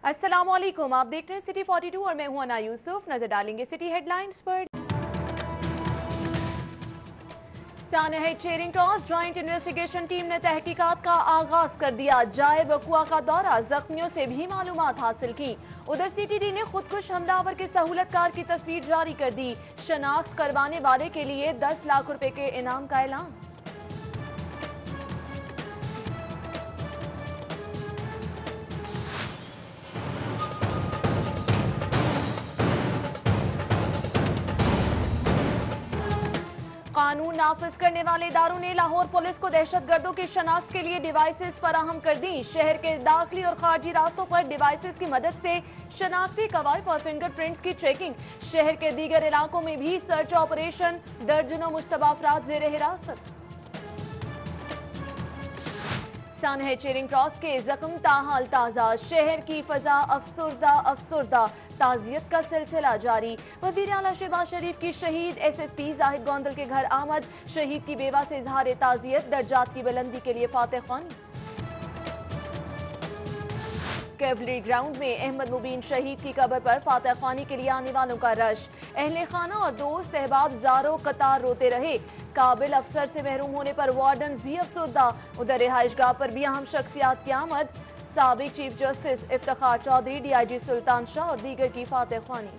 अस्सलामुअलैकुम, आप देख रहे हैं सिटी 42 और मैं हूं अना यूसुफ। नजर डालेंगे सिटी हेडलाइंस पर। सानह Charing Cross joint investigation team ने तहकीकात का आगाज कर दिया। जाए वकुआ का दौरा, जख्मियों से भी मालूमात हासिल की। उधर सीटीडी ने खुदकुश हमलावर के सहूलतकार की तस्वीर जारी कर दी। शनाख्त करवाने वाले के लिए 10 लाख रुपए के इनाम का ऐलान। कानून नाफिज करने वाले इदारों ने लाहौर पुलिस को दहशतगर्दों की शनाख्त के लिए डिवाइसेस फराहम कर दी। शहर के दाखिली और खारजी रास्तों पर डिवाइसेस की मदद से शनाख्ती कवायद और फिंगरप्रिंट्स की चेकिंग। शहर के दीगर इलाकों में भी सर्च ऑपरेशन, दर्जनों मुश्तबा अफराद जेर हिरासत। सानह चेरिंग क्रॉस के जख्म ताहाल ताज़ा, शहर की फजा अफसुर्दा ताजियत का सिलसिला जारी। वजीर आला शहबाज शरीफ की शहीद SSP जाहिद गोंदल के घर आमद। शहीद की बेवा से इजहार ताजियत, दर्जात की बुलंदी के लिए फातह खानी। कैवलरी ग्राउंड में अहमद मुबीन शहीद की कब्र पर फातह खानी के लिए आने वालों का रश। अहले खाना और दोस्त अहबाब ज़ारो कतार रोते रहे। काबिल अफसर से महरूम होने पर वार्डन्स भी अफसरदा। उधर रिहाइशगाह पर भी अहम शख्सियात की आमद। साबिक chief justice Iftikhar Chaudhry, DIG Sultan Shah और दीगर की फातह खानी।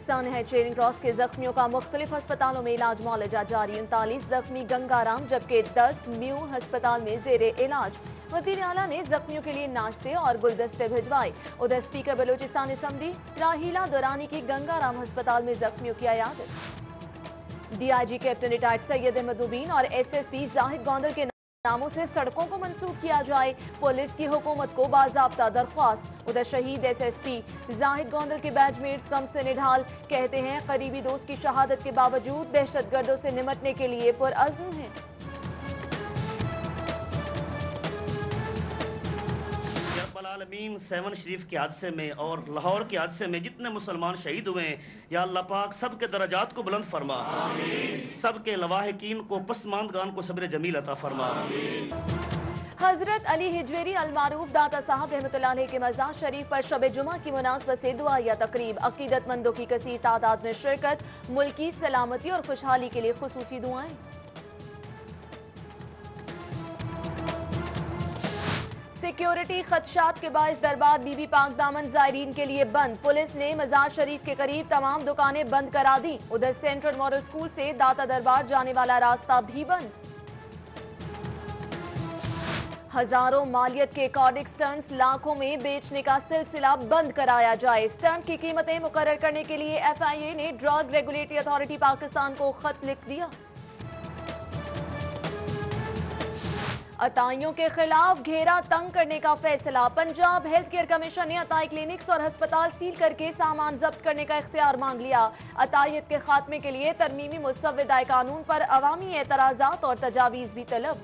सानह चेरिंग क्रॉस के जख्मियों का मुख्तलिफ अस्पतालों में इलाज मुआलजा जारी। 39 जख्मी गंगाराम जबकि 10 म्यू अस्पताल में जेरे इलाज। वजीर आला ने जख्मियों के लिए नाश्ते और गुलदस्ते भिजवाए। उधर स्पीकर बलोचिस्तान असम्बली राहीला दुरानी की गंगाराम अस्पताल में जख्मियों की अयादत। DIG captain retired Syed Ahmed Mubeen और SSP जाहिद गोंदल के नामों से सड़कों को मंसूब किया जाए। पुलिस की हुकूमत को बाज़ाब्ता दरख्वास्त। उधर शहीद SSP जाहिद गोंदल के बैचमेट्स गम से निढाल, कहते हैं करीबी दोस्त की शहादत के बावजूद दहशतगर्दों से निमटने के लिए पुरअज़्म हैं। आलमीन 7 शरीफ के हादसे में और लाहौर के हादसे में जितने मुसलमान शहीद हुए हैं, या अल्लाह पाक सबके दर्जात को बुलंद फरमा, सबके लवाहिकीन को पसमानदगान को सब्र जमील अता फरमा। हजरत अली हिजवेरी अलमारूफ दाता साहब रहमतुल्लाह अलैह के मज़ार शरीफ पर शब जुमा की मुनासबत से दुआ या तकरीब। अकीदतमंदों की कसीर तादाद में शिरकत। मुल्की सलामती और खुशहाली के लिए खुसूसी दुआएं। सिक्योरिटी खदशात के बायस दरबार बीबी पाक दामन ज़ायरीन के लिए बंद। पुलिस ने मज़ार शरीफ के करीब तमाम दुकानें बंद करा दी। उधर सेंट्रल मॉडल स्कूल से दाता दरबार जाने वाला रास्ता भी बंद। हजारों मालियत के कॉर्डिक स्टंट्स लाखों में बेचने का सिलसिला बंद कराया जाए। स्टंट की कीमतें मुकर्रर करने के लिए FIA ने ड्रग रेगुलेटरी अथॉरिटी पाकिस्तान को खत लिख दिया। अताइयों के खिलाफ घेरा तंग करने का फैसला। पंजाब हेल्थ केयर कमीशन ने अताई क्लिनिक्स और अस्पताल सील करके सामान जब्त करने का इख्तियार मांग लिया। अतायत के खात्मे के लिए तरमीमी मुसव्वदाए कानून पर अवामी एतराजात और तजावीज़ भी तलब।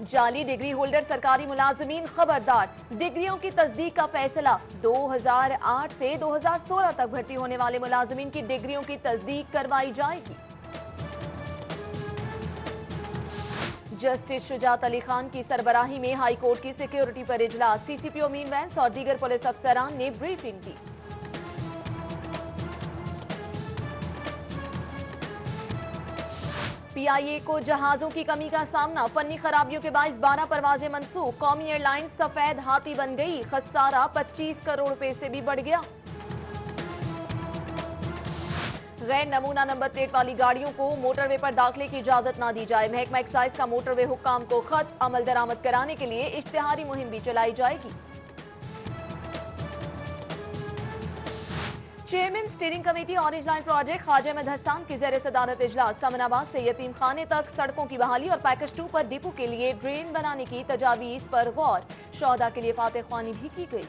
जाली डिग्री होल्डर सरकारी मुलाजमीन खबरदार, डिग्रियों की तस्दीक का फैसला। 2008 से 2016 तक भर्ती होने वाले मुलाजमीन की डिग्रियों की तस्दीक करवाई जाएगी। जस्टिस शुजात अली खान की सरबराही में हाई कोर्ट की सिक्योरिटी पर इजलास। CCPO मीन वैंस और दीगर पुलिस अफसरान ने ब्रीफिंग की। PIA को जहाजों की कमी का सामना। फनी खराबियों के बाइस 12 परवाजें मनसूख। कौमी एयरलाइंस सफेद हाथी बन गई। खसारा 25 करोड़ रुपए से भी बढ़ गया। गैर नमूना नंबर प्लेट वाली गाड़ियों को मोटरवे पर दाखिले की इजाजत ना दी जाए। महकमा एक्साइज का मोटरवे हुक्काम को खत। अमल दरामद कराने के लिए इश्तिहारी मुहिम भी चलाई जाएगी। Chairman steering committee orange line project Khawaja Ahmad Hasan की ज़ेर सदारत इजलास। समनाबाद से यतीम खाने तक सड़कों की बहाली और पैकेज 2 पर डिपो के लिए ड्रेन बनाने की तजावीज़ पर गौर। शौहदा के लिए फातह ख्वानी भी की गई।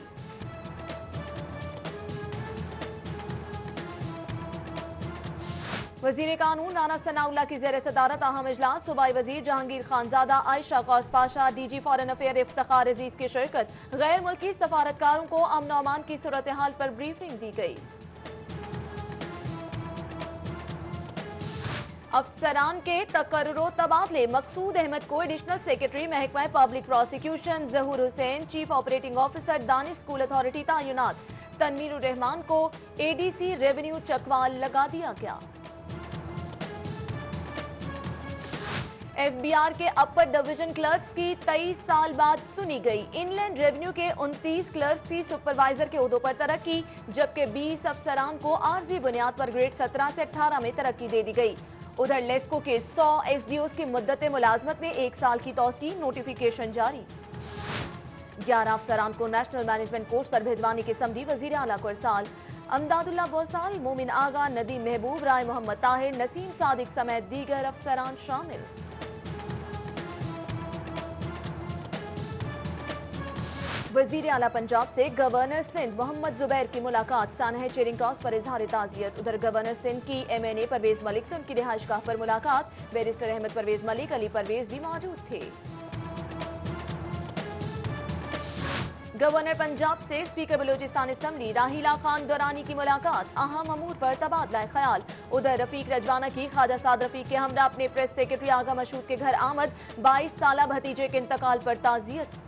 वजीर कानून राना सनाउल्लाह की ज़ेर सदारत अहम इजलास। सूबाई वजीर Jahangir Khanzada, Ayesha Ghaus Pasha, DG foreign affair Iftikhar Aziz की शिरकत। गैर मुल्की सफारतकारों को अमन और अमान की सूरत हाल पर ब्रीफिंग दी गई। अफसरान के तकर्रो तबादले, मकसूद अहमद को एडिशनल सेक्रेटरी महकमा public prosecution, Zahoor Hussain chief operating officer Danish school authority तैनात, तनवीर रहमान को एडीसी रेवेन्यू चकवाल लगा दिया गया। एफबीआर के अपर डिवीजन क्लर्क्स की 23 साल बाद सुनी गई। इनलैंड रेवेन्यू के 29 क्लर्क्स की सुपरवाइजर के ओहदों पर तरक्की, जबकि 20 अफसरान को आर्जी बुनियाद पर ग्रेड 17 से 18 में तरक्की दे दी गई। उधर लेस्को के 100 एसडीओज की मुद्दत मुलाजमत में 1 साल की तौसी, नोटिफिकेशन जारी। 11 अफसरान को नेशनल मैनेजमेंट कोर्स पर भिजवाने की समझी वजीर आला को इरसाल। अमदादुल्ला बोसाल, मोमिन आगा, नदीम महबूब, राय मोहम्मद ताहिर, नसीम सादिक समेत दीगर अफसरान शामिल। वजीर आला पंजाब से गवर्नर सिंध मोहम्मद जुबैर की मुलाकात, सानह चेरिंग क्रॉस पर इजहार ताज़ियत। उधर गवर्नर सिंध की MNA परवेज मलिक से उनकी रिहाइशगाह पर मुलाकात, बैरिस्टर अहमद परवेज मलिक, अली परवेज भी मौजूद थे। गवर्नर पंजाब से स्पीकर बलूचिस्तान असम्बली राहिला खान दुरानी की मुलाकात, अहम अमूर पर तबादला ख्याल। उधर रफीक रजवाना की ख्वाजा साद रफीक के हमरा अपने प्रेस सेक्रेटरी आगा मशहूद के घर आमद, 22 साला भतीजे के इंतकाल पर ताज़ियत।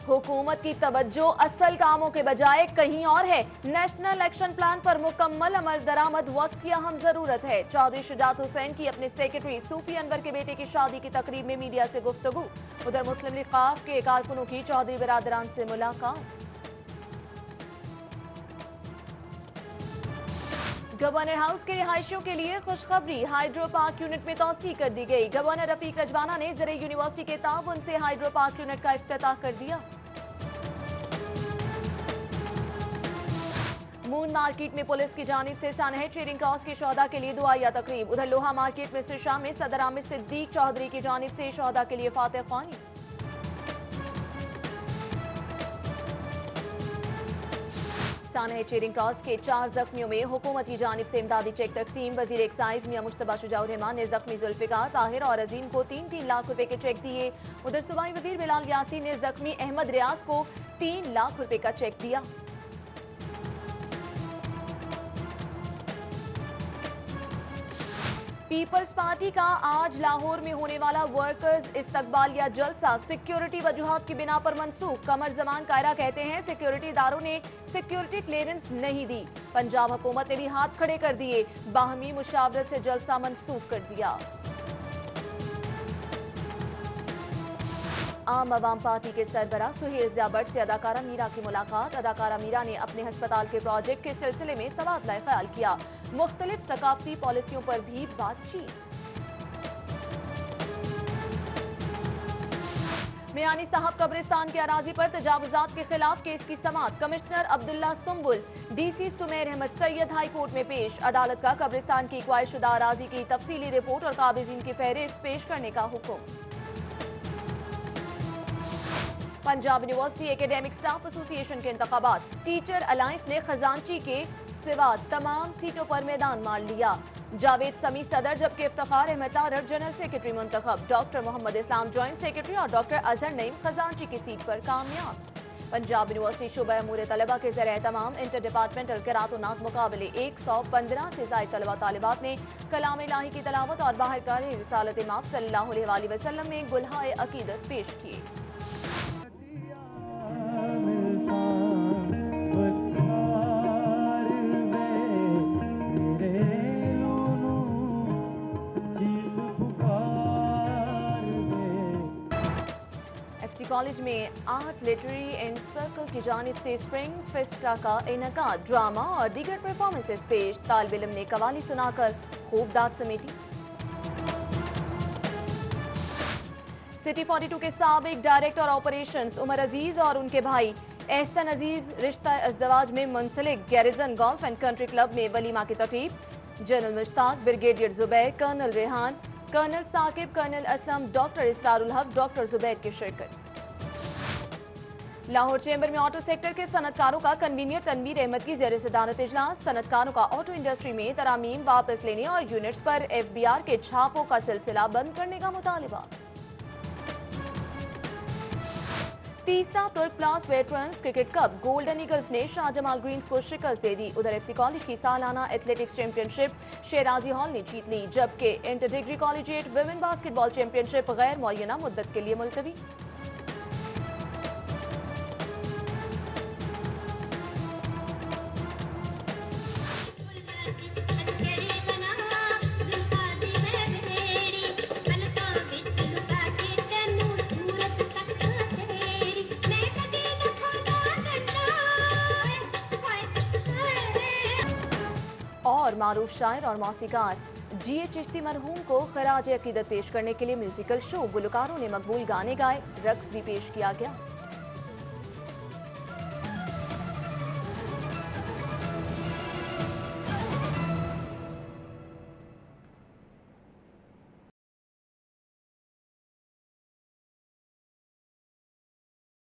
हुकूमत की तवज्जो असल कामों के बजाय कहीं और है। नेशनल एक्शन प्लान पर मुकम्मल अमल दरामद वक्त की अहम जरूरत है। चौधरी शुजात हुसैन की अपने सेक्रेटरी सूफी अनवर के बेटे की शादी की तकरीब में मीडिया से गुफ्तगू। उधर मुस्लिम लीग काफ के कारकुनों की चौधरी बिरादरान से मुलाकात। गवर्नर हाउस के रिहायशियों के लिए खुशखबरी, हाइड्रो पार्क यूनिट में तौसी कर दी गई। गवर्नर रफीक रजवाना ने ज़रे यूनिवर्सिटी के ताउन से हाइड्रो पार्क यूनिट का इफ्तिताह कर दिया। मून मार्केट में पुलिस की जानिब से सानह चेरिंग क्रॉस के शोहदा के लिए दुआया तकरीब। उधर लोहा मार्केट में शाम में सदर आमिर सिद्दीक चौधरी की जानिब से शोहदा के लिए फातह ख्वानी। सानह चेरिंग क्रॉस के 4 जख्मियों में हुकूमत की जानिब से इमदादी चेक तकसीम। वजीर एक्साइज मियां मुश्तबा शुजाउर रहमान ने जख्मी जुल्फिकार, ताहिर और अजीम को 3-3 लाख रुपए के चेक दिए। उधर सूबाई वजीर बिलाल यासीन ने जख्मी अहमद रियाज को 3 लाख रुपए का चेक दिया। पीपल्स पार्टी का आज लाहौर में होने वाला वर्कर्स इस्तकबालिया जलसा सिक्योरिटी वजूहात की बिना पर मनसूख। कमर जमान कायरा कहते हैं सिक्योरिटी इदारों ने सिक्योरिटी क्लियरेंस नहीं दी। पंजाब हुकूमत ने भी हाथ खड़े कर दिए, बाहमी मुशावरत से जलसा मनसूख कर दिया। आम आवाम पार्टी के सरबराह सुहेल ज़िया भट्ट से अदाकारा मीरा की मुलाकात। अदाकारा मीरा ने अपने हस्पताल के प्रोजेक्ट के सिलसिले में तबादला ख्याल किया। मुख्तलिफ सकाफती पॉलिसियों पर भी बातचीत। मियानी साहब कब्रिस्तान के अराजी पर तजावुजात के खिलाफ केस की समाअत। Commissioner Abdullah Sumbul, DC Sumair Ahmed Syed high court में पेश। अदालत का कब्रिस्तान की एक्वायर शुदा अराजी की तफसीली रिपोर्ट और काबिजीन की फहरिस्त पेश करने का हुक्म। Punjab university academic staff association के इंतखाबात, टीचर अलायंस ने खजांची के सिवा तमाम सीटों पर मैदान मार लिया। जावेद समी सदर, जबकि इफ्तिखार अहमद तारड़ जनरल सेक्रेटरी मुंतखब। Doctor Muhammad Islam joint secretary और डॉक्टर अजहर नईम खजांची की सीट पर कामयाब। पंजाब यूनिवर्सिटी शुबा अमूर तलबा के ज़रिए तमाम इंटर डिपार्टमेंटल क़िराअत मुकाबले 115 से ज़ायद तलबा तालिबात ने कलाम इलाही की तलावत और बाहर कार रिसालत इमाम सल्लल्लाहु अलैहि वसल्लम में गुलहाए अकीदत पेश किए। कॉलेज में आर्ट लिटरेरी एंड सर्कल की जानिब से स्प्रिंग फेस्टा का इनकाद, ड्रामा और दीगर परफॉर्मेंसेस पेश। तालिब इल्म ने कवाली सुनाकर खूब दाद समेटी। सिटी 42 के साबिक डायरेक्टर ऑपरेशंस उमर अजीज और उनके भाई एहसन अजीज रिश्ता अज़दवाज में मुंसलिक। Garrison golf and country club में वलीमा की तकरीब। General Mushtaq, brigadier Zubair, colonel Rehan, colonel Saqib, colonel Aslam, doctor Israrul Haq, doctor Zubair की शिरकत। लाहौर चैम्बर में ऑटो सेक्टर के सनतकारों का कन्वीनियर तनवीर अहमद की ज़ेर सदारत इजलास। सनतकारों का ऑटो इंडस्ट्री में तरामीम वापस लेने और यूनिट्स पर FBR के छापों का सिलसिला बंद करने का मुतालिबा। तीसरा तुर्क प्लास veterans cricket cup golden eagles ने शाहजमाल ग्रीन्स को शिकस्त दे दी। उधर एफसी कॉलेज की सालाना एथलेटिक्स चैंपियनशिप शेराजी हॉल ने जीत ली, जबकि inter degree collegiate women basketball championship गैर मुअय्यना मुद्दत के लिए मुलतवी। और मारूफ शायर और मौसीकार जीए चिश्ती मरहूम को खराज अकीदत पेश करने के लिए म्यूजिकल शो, गुलकारों ने मकबूल गाने गाए, रक्स भी पेश किया गया।